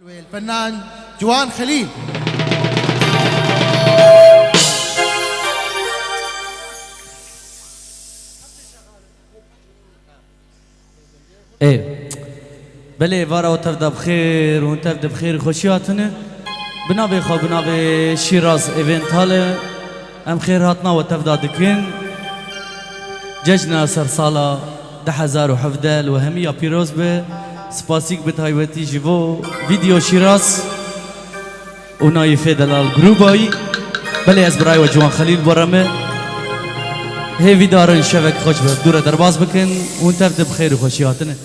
الفنان جوان خليل. ايه بله وارا وتفدا بخير وانت تفدا بخير خوشياتنا بنابي خو بنابي شيراز ايفنت هاله ام خير هاتنا وتفدا دكين ججنا سر صاله 10,017 وهمية بيروز به سباسيك بتايبتي جيفو فيديو شيراز وناي فيدلال جروباي بله از براي وجوان خليل برمه هي فيدارن شبك خوش بدورة درباز بكن وانت تفدا بخير وخوشياتنا.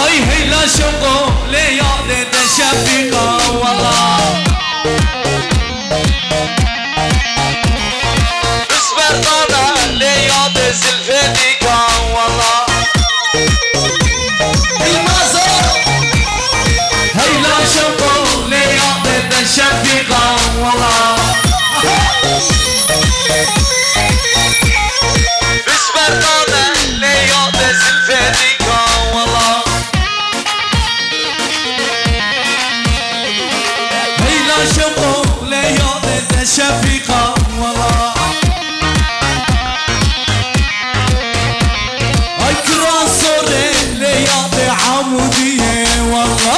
اي هيلا شوقو ليالي شفيقة والله اصبر طالع ليالي سلفيديكا والله المازر هيلا شوقو ليالي شفيقة والله اصبر طالع ليالي سلفيديكا والله شوقو ليالي شفيقة والله هاي كراسوري ليالي عمودية والله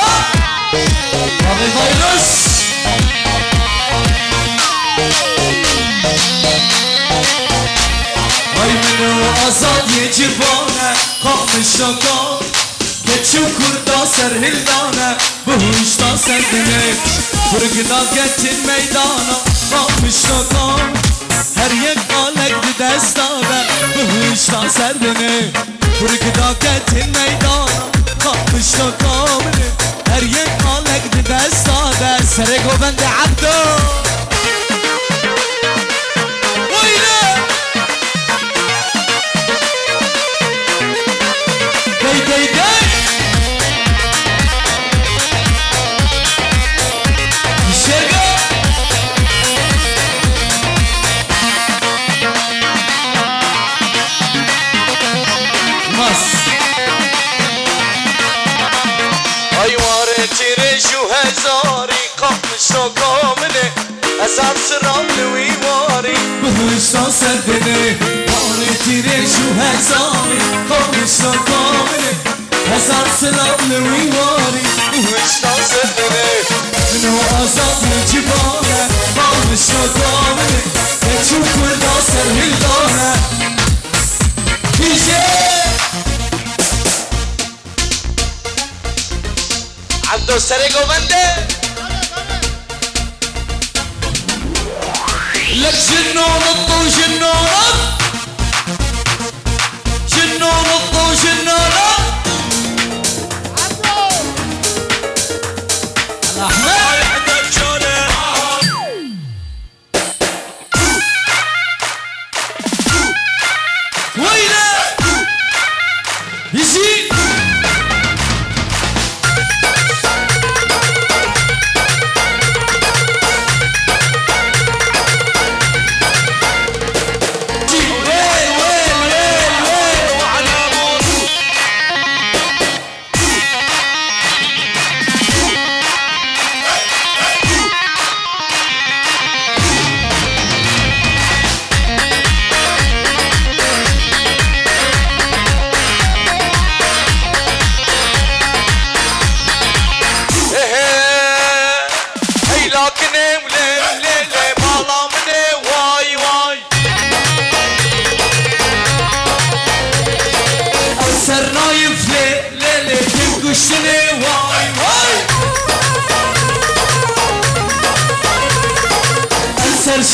هذي فيروس هاي منو أصاد يجيبونه قام الشوكو كتشو كردا سر هلدانه بهوش تا سر دنك فرقنا قت الميدانه قام الشوكو هر یک آلک دستانه بهوش تا سر دنك فرقنا قت الميدانه قام الشوكو هر یک آلک دستانه سرقو بند عبدو شو هزاري قمش كامله أسعد سرام لوي واري بهشتا سردني واري تيري شو هزاري قمش كامله أسعد سرام لوي واري بهشتا سردني منو أزاد الجبانة قمش كامله تشوف كردا سر هلدانة عبدو سرقو بنده لك جنون الطو جنون جنون الطو جنون احمد ويله يزيد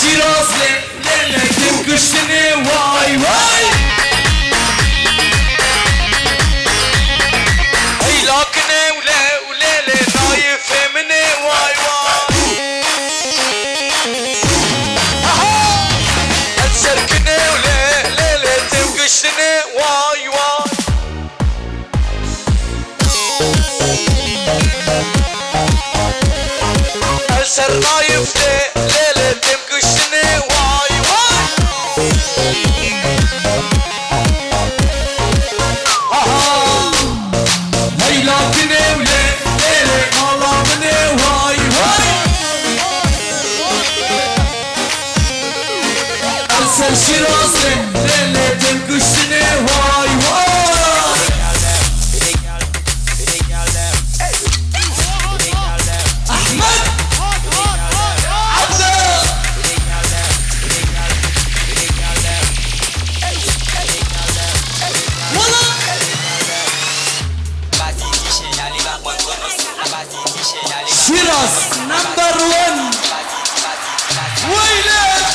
شيراز ليلة تنقشني واي واي هي لكني وليلة نايف مني واي واي أتسركني وليلة تنقشني واي واي أتسر نايف ليلة تنقشني واي واي هي لكني وليلة مالامني واي واي أتسر شيراز ليلة تنقشني واي واي شيراز نمبر 1 ويلة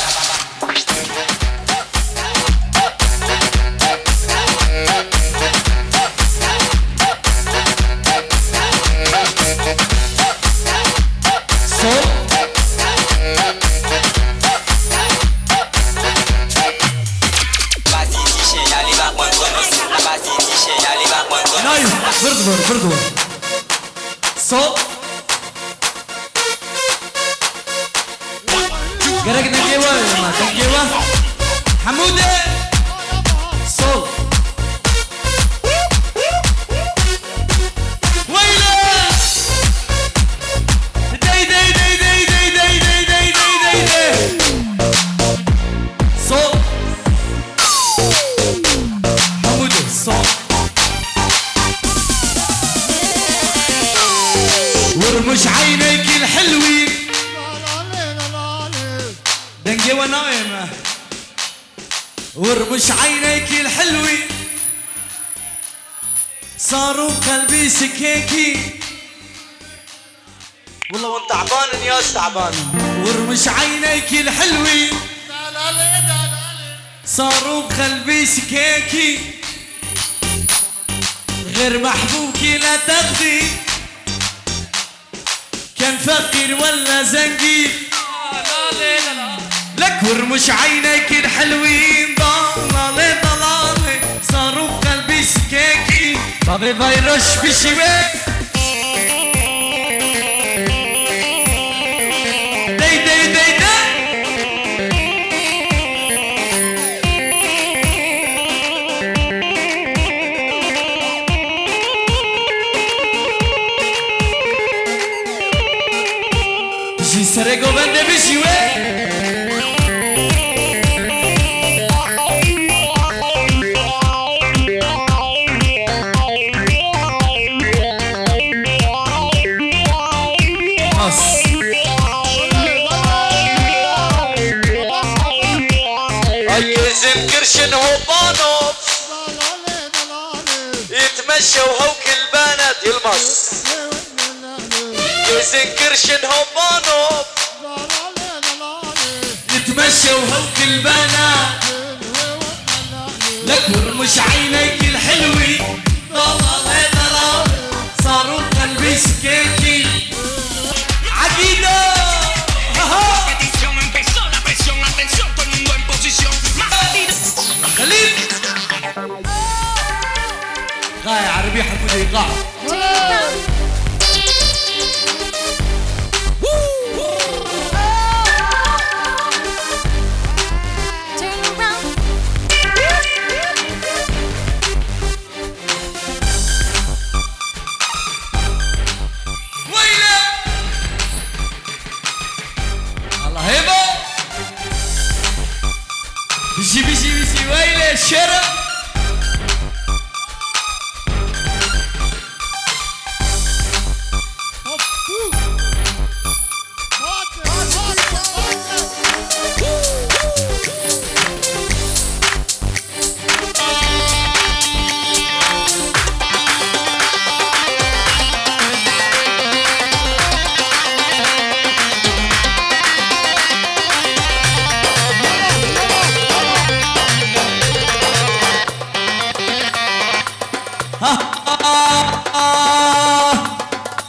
نايم برضو صوت قرق نجيوه ما تنجيوه حمودة صوت ويله داي داي داي داي داي داي داي داي داي داي داي صوت حمودة صوت ورمش عينيك الحلوين دنجي ونايمة ورمش عينيك الحلوين صاروا قلبي سكيكي والله وانت تعبان ياس تعبان ورمش عينيك الحلوين صاروا بقلبي سكيكي غير محبوكي لا تاخدي كان فقير ولا زنقي لك ورمش عينيك الحلوين ضلالي ضلالي صاروا بقلبي سكيكي بابي فيروش في شباك داي داي داي داي سرقو بنده بشيوه يزن قرشن هوبانو يتمشى وهوك البنات يلمص يزن قرشن هوبانو يتمشى وهوك البنات لك ورمش عينيك الحلوي ضلال ضلال صاروا قلبي سكيكي عقيدة خليل غاية عربي حمودي ايقاع ويلة الله هيبة بشي بشي بشي ويلة الشرب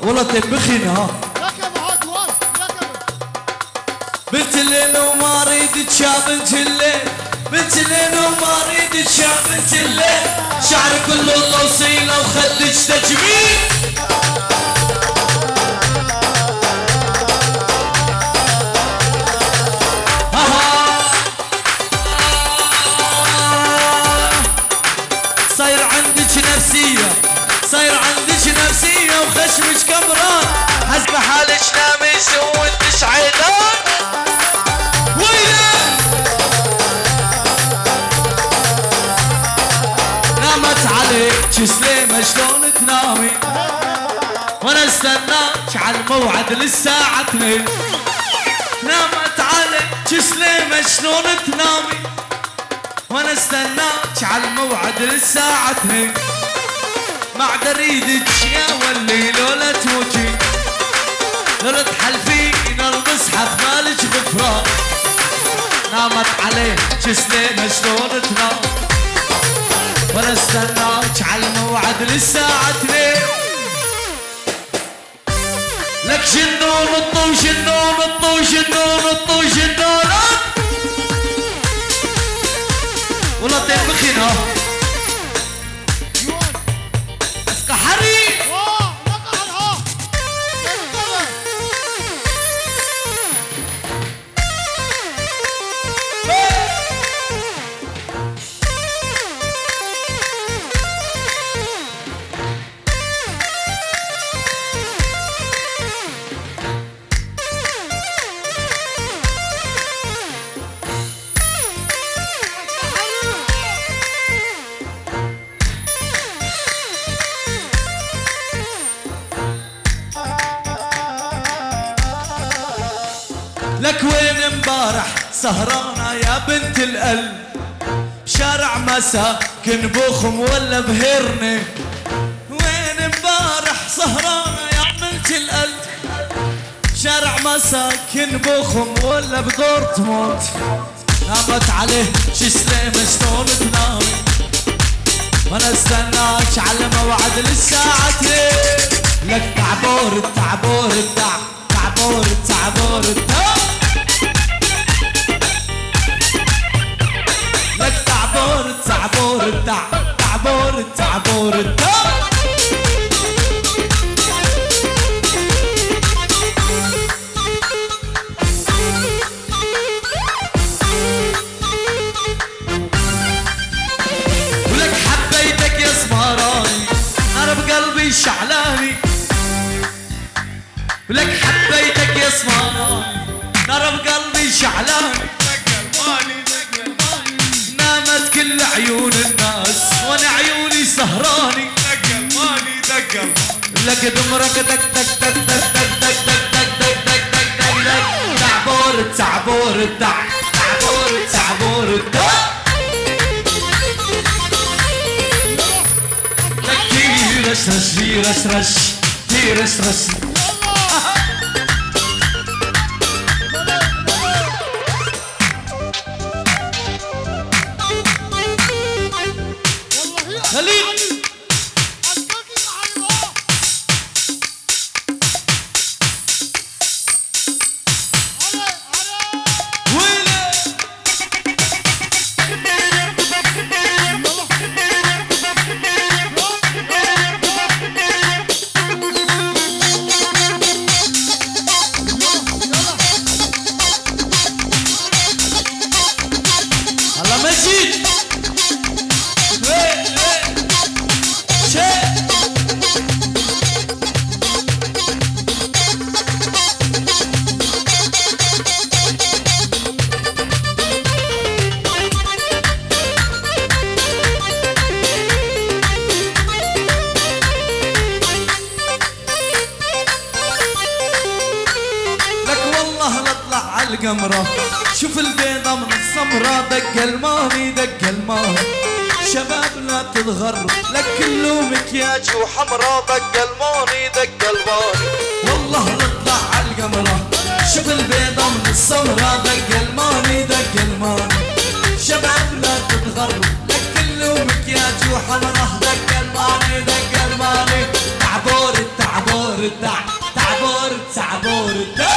والله تبخين ها بنت الليل وما اريد تشاف بنت الليل بنت الليل وما اريد تشاف بنت الليل شعر كله توصيله وخدك تجميل صاير عندك نفسيه صاير عندك نفسيه وخشمك كبران حسب حالك نامي سويتش عيدان ويلي نامت عليك سليمة شلون تنامي وانا استناك على الموعد للساعة 2 نامت عليك سليمة شلون تنامي وانا استناك على الموعد للساعة 2 ما عاد اريدك يا ولي لولا تموتي لولا تحلفين المصحف مالك غفران نامت عليك سليمة شلون تنام وانا استناك على الموعد للساعة 2 لك جنون الطو جنون الطو جنون الطو جنون والله تنبخينا قحري لك وين امبارح سهرانة يا بنت القلب بشارع مساكن بوخم ولا بهرني وين امبارح سهرانة يا بنت القلب بشارع مساكن بوخم ولا بدورتموند نامت عليه سليمة شلون تنامي وانا استناك على موعد للساعة 2 لك تعبور التعبور التع تعبور التعبور التع لك تعبور التعبور التع تعبور التعبور التع ولك حبيتك يا سمراني انا بقلبي شعلاني ولك حبيتك يا اسمراني نار بقلبي شعلان نامت كل عيون الناس وانا عيوني سهراني لك دمرك دك دك دك دك دك دك دك دك دك دك دك دك تعبور تعبور دع تعبور تعبور دع رش رش رش رش رش رش خليل القمرة شوف البيضة من السمرة دق الماني دق الماني شباب لا تتغر لك كله مكياج وحمرة دق الماني دق الماني والله نطلع على القمرة شوف البيضة من السمرة دق الماني دق الماني شباب لا تتغر لك كله مكياج وحمرة دق الماني دق الماني تعبور التعبور التع تعبور التعبور التع